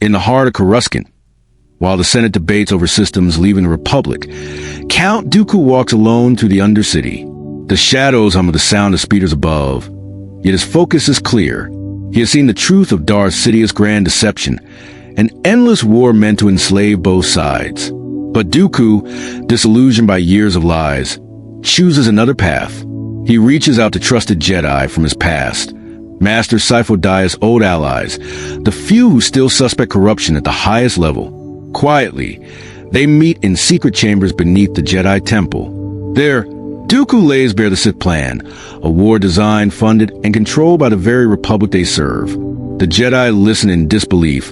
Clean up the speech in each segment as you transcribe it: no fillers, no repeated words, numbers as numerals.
in the heart of Coruscant. While the Senate debates over systems leaving the Republic, Count Dooku walks alone through the Undercity. The shadows hum with the sound of speeders above, yet his focus is clear. He has seen the truth of Darth Sidious's grand deception, an endless war meant to enslave both sides. But Dooku, disillusioned by years of lies, chooses another path. He reaches out to trusted Jedi from his past, Master Separatist's old allies, the few who still suspect corruption at the highest level. Quietly, they meet in secret chambers beneath the Jedi Temple. There, Dooku lays bare the Sith plan, a war designed, funded, and controlled by the very Republic they serve. The Jedi listen in disbelief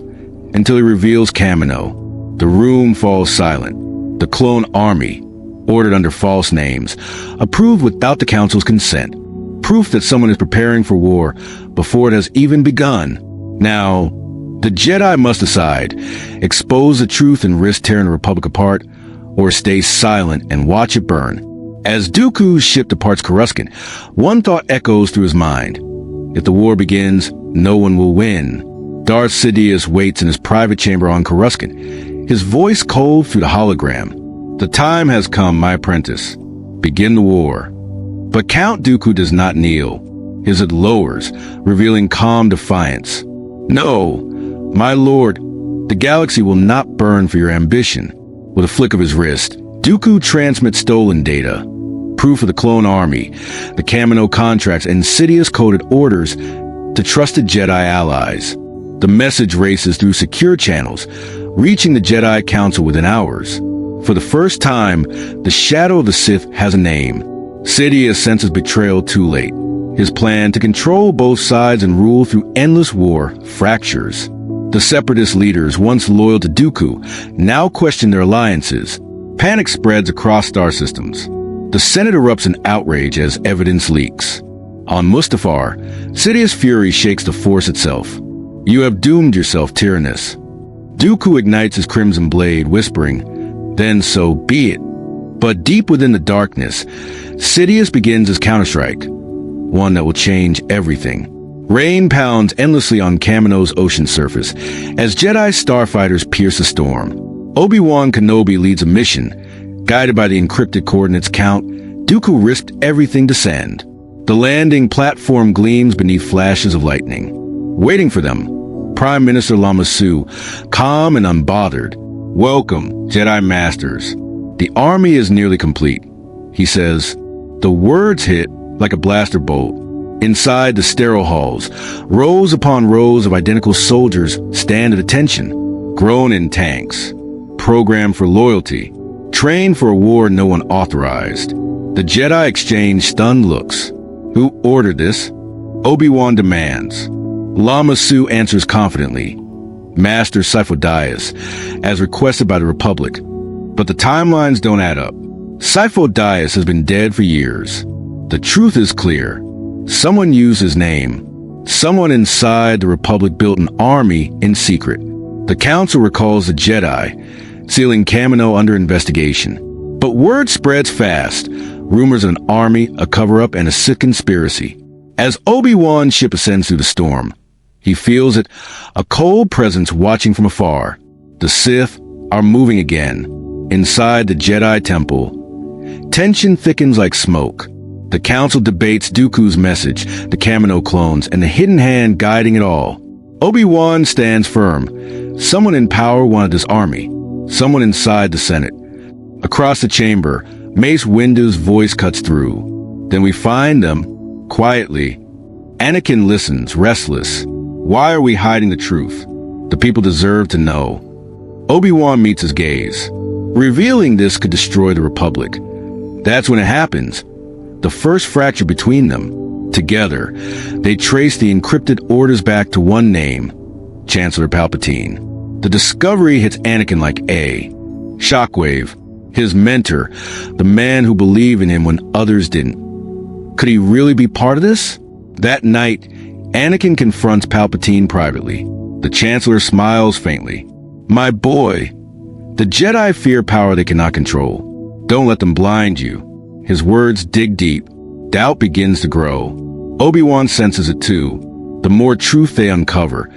until he reveals Kamino. The room falls silent. The clone army, ordered under false names, approved without the Council's consent. Proof that someone is preparing for war before it has even begun. Now, the Jedi must decide, expose the truth and risk tearing the Republic apart, or stay silent and watch it burn. As Dooku's ship departs Coruscant, one thought echoes through his mind. If the war begins, no one will win. Darth Sidious waits in his private chamber on Coruscant, his voice cold through the hologram. The time has come, my apprentice. Begin the war. But Count Dooku does not kneel. His head lowers, revealing calm defiance. No, my lord, the galaxy will not burn for your ambition. With a flick of his wrist, Dooku transmits stolen data, proof of the clone army, the Kamino contracts, and Sidious-coded orders to trusted Jedi allies. The message races through secure channels, reaching the Jedi Council within hours. For the first time, the shadow of the Sith has a name. Sidious senses betrayal too late. His plan to control both sides and rule through endless war fractures. The Separatist leaders, once loyal to Dooku, now question their alliances. Panic spreads across star systems. The Senate erupts in outrage as evidence leaks. On Mustafar, Sidious fury shakes the Force itself. You have doomed yourself, Tyrannus. Dooku ignites his crimson blade, whispering, then so be it. But deep within the darkness, Sidious begins his counterstrike, one that will change everything. Rain pounds endlessly on Kamino's ocean surface as Jedi starfighters pierce the storm. Obi-Wan Kenobi leads a mission. Guided by the encrypted coordinates Count, Dooku risked everything to send. The landing platform gleams beneath flashes of lightning. Waiting for them, Prime Minister Lama Su, calm and unbothered. Welcome, Jedi Masters. The army is nearly complete, he says. The words hit like a blaster bolt. Inside the sterile halls, rows upon rows of identical soldiers stand at attention, grown in tanks, programmed for loyalty, trained for a war no one authorized. The Jedi exchange stunned looks. Who ordered this? Obi-Wan demands. Lama Su answers confidently. Master Separatist, as requested by the Republic. But the timelines don't add up. Separatist has been dead for years. The truth is clear. Someone used his name. Someone inside the Republic built an army in secret. The Council recalls the Jedi, sealing Kamino under investigation. But word spreads fast. Rumors of an army, a cover-up, and a Sith conspiracy. As Obi-Wan's ship ascends through the storm, he feels it, a cold presence watching from afar. The Sith are moving again. Inside the Jedi Temple, tension thickens like smoke. The Council debates Dooku's message, the Kamino clones, and the hidden hand guiding it all. Obi-Wan stands firm. Someone in power wanted this army. Someone inside the Senate. Across the chamber, Mace Windu's voice cuts through. Then we find them, quietly. Anakin listens, restless. Why are we hiding the truth? The people deserve to know. Obi-Wan meets his gaze. Revealing this could destroy the Republic. That's when it happens. The first fracture between them. Together, they trace the encrypted orders back to one name, Chancellor Palpatine. The discovery hits Anakin like a shockwave. His mentor, the man who believed in him when others didn't. Could he really be part of this? That night, Anakin confronts Palpatine privately. The Chancellor smiles faintly. My boy, the Jedi fear power they cannot control. Don't let them blind you. His words dig deep. Doubt begins to grow. Obi-Wan senses it too. The more truth they uncover,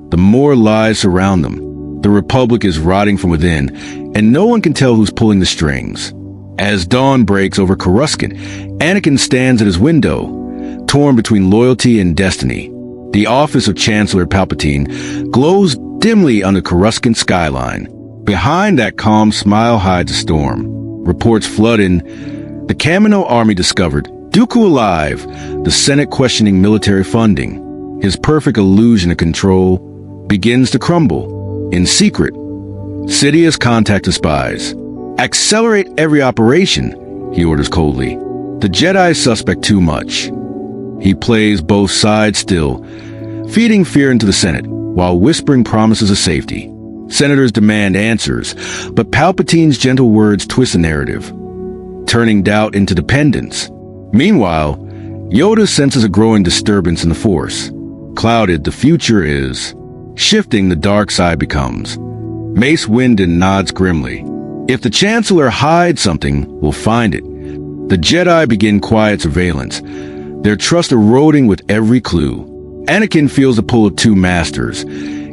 the more lies surround them. The Republic is rotting from within, and no one can tell who's pulling the strings. As dawn breaks over Coruscant, Anakin stands at his window, torn between loyalty and destiny. The office of Chancellor Palpatine glows dimly on the Coruscant skyline. Behind that calm smile hides a storm. Reports flood in. The Kamino army discovered Dooku alive, the Senate questioning military funding. His perfect illusion of control begins to crumble. In secret, Sidious contacts the spies. Accelerate every operation, he orders coldly. The Jedi suspect too much. He plays both sides still, feeding fear into the Senate, while whispering promises of safety. Senators demand answers, but Palpatine's gentle words twist the narrative, turning doubt into dependence. Meanwhile, Yoda senses a growing disturbance in the Force. Clouded, the future is. Shifting, the dark side becomes. Mace Windu nods grimly. If the Chancellor hides something, we'll find it. The Jedi begin quiet surveillance, their trust eroding with every clue. Anakin feels the pull of two masters,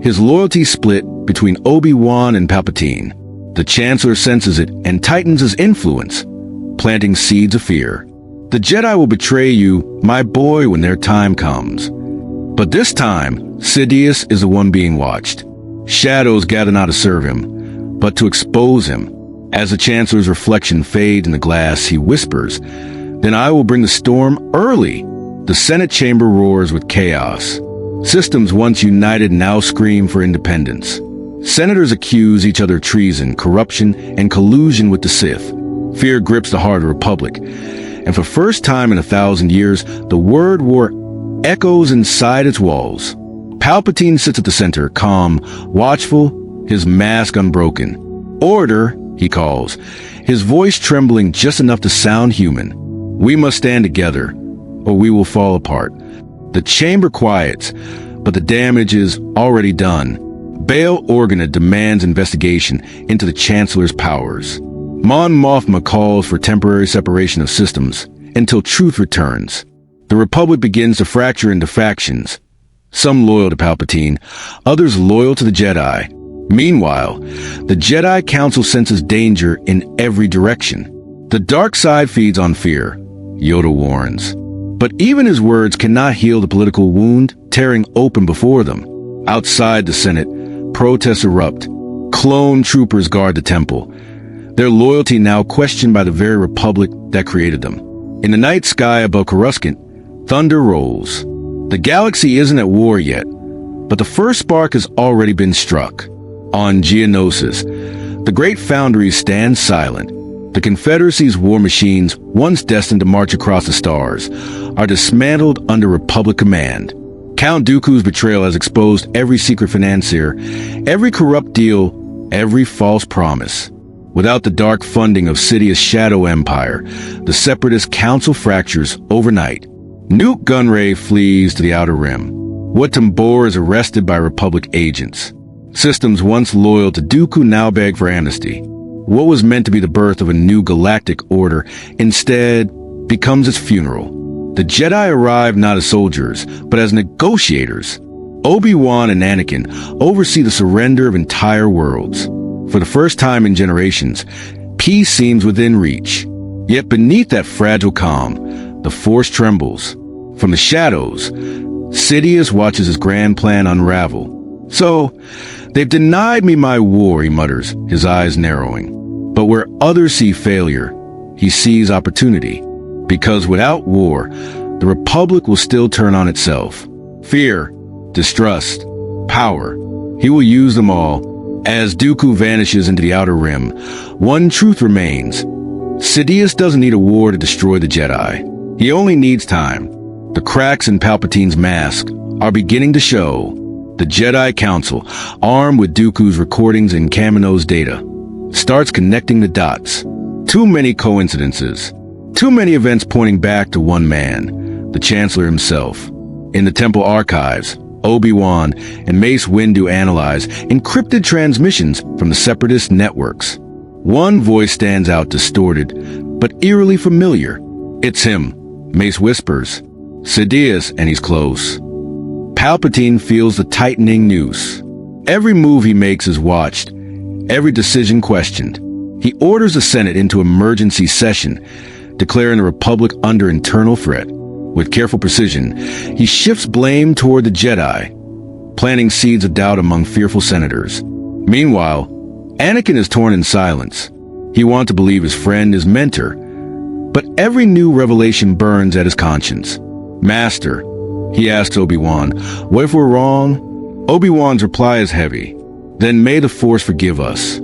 his loyalty split between Obi-Wan and Palpatine. The Chancellor senses it and tightens his influence, planting seeds of fear. The Jedi will betray you, my boy, when their time comes. But this time, Sidious is the one being watched. Shadows gather not to serve him, but to expose him. As the Chancellor's reflection fades in the glass, he whispers, "Then I will bring the storm early." The Senate chamber roars with chaos. Systems once united now scream for independence. Senators accuse each other of treason, corruption, and collusion with the Sith. Fear grips the heart of the Republic, and for the first time in 1,000 years, the word war echoes inside its walls. Palpatine sits at the center, calm, watchful, his mask unbroken. "Order," he calls, his voice trembling just enough to sound human. "We must stand together, or we will fall apart." The chamber quiets, but the damage is already done. Bail Organa demands investigation into the Chancellor's powers. Mon Mothma calls for temporary separation of systems until truth returns. The Republic begins to fracture into factions, some loyal to Palpatine, others loyal to the Jedi. Meanwhile, the Jedi Council senses danger in every direction. The dark side feeds on fear, Yoda warns. But even his words cannot heal the political wound tearing open before them. Outside the Senate, protests erupt. Clone troopers guard the temple, their loyalty now questioned by the very Republic that created them. In the night sky above Coruscant, thunder rolls. The galaxy isn't at war yet, but the first spark has already been struck. On Geonosis, the great foundries stand silent. The Confederacy's war machines, once destined to march across the stars, are dismantled under Republic command. Count Dooku's betrayal has exposed every secret financier, every corrupt deal, every false promise. Without the dark funding of Sidious' shadow empire, the Separatist Council fractures overnight. Newt Gunray flees to the Outer Rim. Wat Tambor is arrested by Republic agents. Systems once loyal to Dooku now beg for amnesty. What was meant to be the birth of a new galactic order instead becomes its funeral. The Jedi arrive not as soldiers, but as negotiators. Obi-Wan and Anakin oversee the surrender of entire worlds. For the first time in generations, peace seems within reach. Yet beneath that fragile calm, the Force trembles. From the shadows, Sidious watches his grand plan unravel. "So, they've denied me my war," he mutters, his eyes narrowing. But where others see failure, he sees opportunity. Because without war, the Republic will still turn on itself. Fear, distrust, power. He will use them all. As Dooku vanishes into the Outer Rim, one truth remains. Sidious doesn't need a war to destroy the Jedi. He only needs time. The cracks in Palpatine's mask are beginning to show. The Jedi Council, armed with Dooku's recordings and Kamino's data, starts connecting the dots. Too many coincidences. Too many events pointing back to one man, the Chancellor himself. In the Temple archives, Obi-Wan and Mace Windu analyze encrypted transmissions from the Separatist networks. One voice stands out distorted, but eerily familiar. "It's him," Mace whispers. "Sidious," and he's close. Palpatine feels the tightening noose. Every move he makes is watched, every decision questioned. He orders the Senate into emergency session, declaring the Republic under internal threat. With careful precision, he shifts blame toward the Jedi, planting seeds of doubt among fearful senators. Meanwhile, Anakin is torn in silence. He wants to believe his friend, his mentor, but every new revelation burns at his conscience. "Master," he asks Obi-Wan, "what if we're wrong?" Obi-Wan's reply is heavy. "Then may the Force forgive us."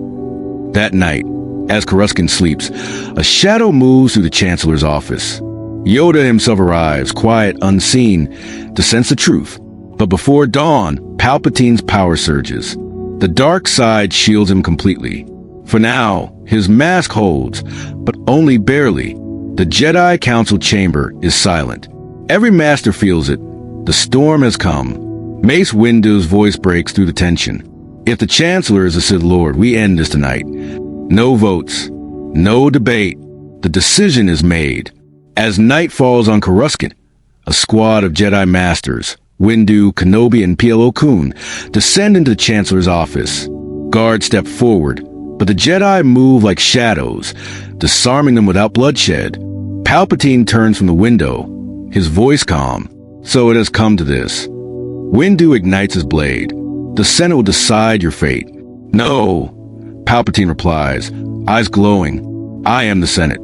That night, as Coruscant sleeps, a shadow moves through the Chancellor's office. Yoda himself arrives, quiet, unseen, to sense the truth. But before dawn, Palpatine's power surges. The dark side shields him completely. For now, his mask holds, but only barely. The Jedi Council chamber is silent. Every master feels it. The storm has come. Mace Windu's voice breaks through the tension. "If the Chancellor is the Sith Lord, we end this tonight. No votes. No debate. The decision is made." As night falls on Coruscant, a squad of Jedi Masters, Windu, Kenobi, and Plo Koon, descend into the Chancellor's office. Guards step forward, but the Jedi move like shadows, disarming them without bloodshed. Palpatine turns from the window, his voice calm. "So it has come to this." Windu ignites his blade. "The Senate will decide your fate." "No," Palpatine replies, eyes glowing. "I am the Senate."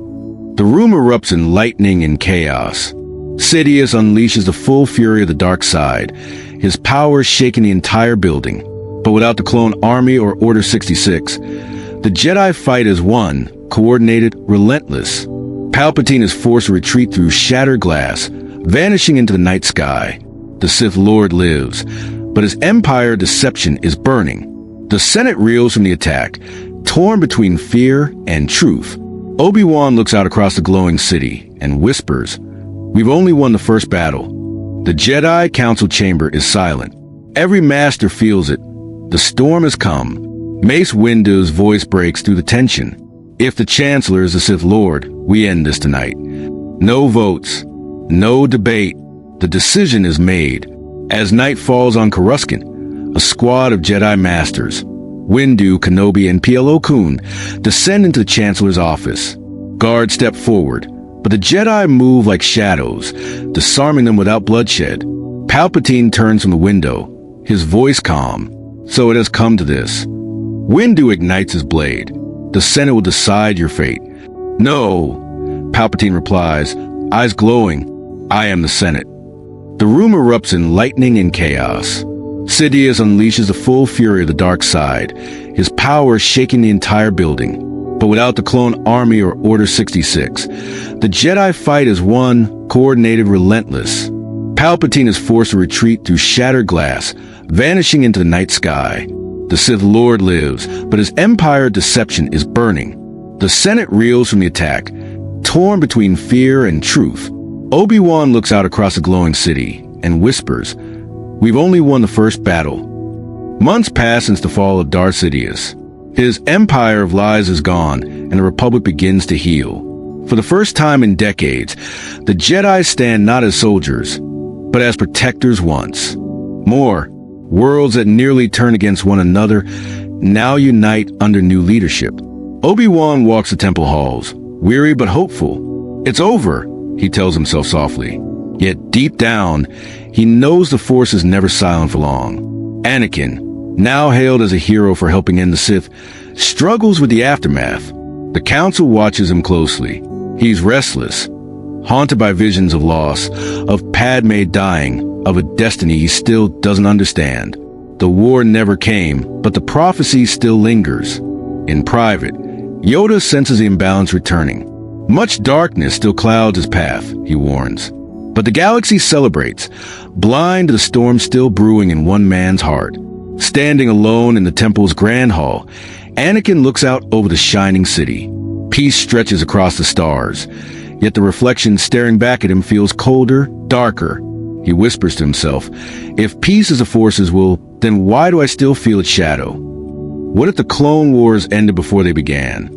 The room erupts in lightning and chaos. Sidious unleashes the full fury of the dark side, his power shaking the entire building. But without the clone army or Order 66, the Jedi fight is one, coordinated, relentless. Palpatine is forced to retreat through shattered glass, vanishing into the night sky. The Sith Lord lives, but his empire deception is burning. The Senate reels from the attack, torn between fear and truth. Obi-Wan looks out across the glowing city and whispers, "We've only won the first battle." The Jedi Council chamber is silent. Every master feels it. The storm has come. Mace Windu's voice breaks through the tension. "If the Chancellor is the Sith Lord, we end this tonight. No votes. No debate. The decision is made." As night falls on Coruscant, a squad of Jedi Masters, Windu, Kenobi, and Plo Koon, descend into the Chancellor's office. Guards step forward, but the Jedi move like shadows, disarming them without bloodshed. Palpatine turns from the window, his voice calm. "So it has come to this." Windu ignites his blade. "The Senate will decide your fate." "No," Palpatine replies, eyes glowing. "I am the Senate." The room erupts in lightning and chaos. Sidious unleashes the full fury of the dark side, his power shaking the entire building. But without the clone army or Order 66, the Jedi fight is one, coordinated, relentless. Palpatine is forced to retreat through shattered glass, vanishing into the night sky. The Sith Lord lives, but his empire deception is burning. The Senate reels from the attack, torn between fear and truth. Obi-Wan looks out across the glowing city and whispers, "We've only won the first battle." Months pass since the fall of Darth Sidious. His empire of lies is gone, and the Republic begins to heal. For the first time in decades, the Jedi stand not as soldiers, but as protectors once. More, worlds that nearly turn against one another now unite under new leadership. Obi-Wan walks the temple halls, weary but hopeful. "It's over," he tells himself softly. Yet deep down, he knows the Force is never silent for long. Anakin, now hailed as a hero for helping end the Sith, struggles with the aftermath. The Council watches him closely. He's restless, haunted by visions of loss, of Padme dying, of a destiny he still doesn't understand. The war never came, but the prophecy still lingers. In private, Yoda senses the imbalance returning. Much darkness still clouds his path, he warns. But the galaxy celebrates, blind to the storm still brewing in one man's heart. Standing alone in the temple's grand hall, Anakin looks out over the shining city. Peace stretches across the stars, yet the reflection staring back at him feels colder, darker. He whispers to himself, "If peace is the Force's will, then why do I still feel its shadow? What if the Clone Wars ended before they began?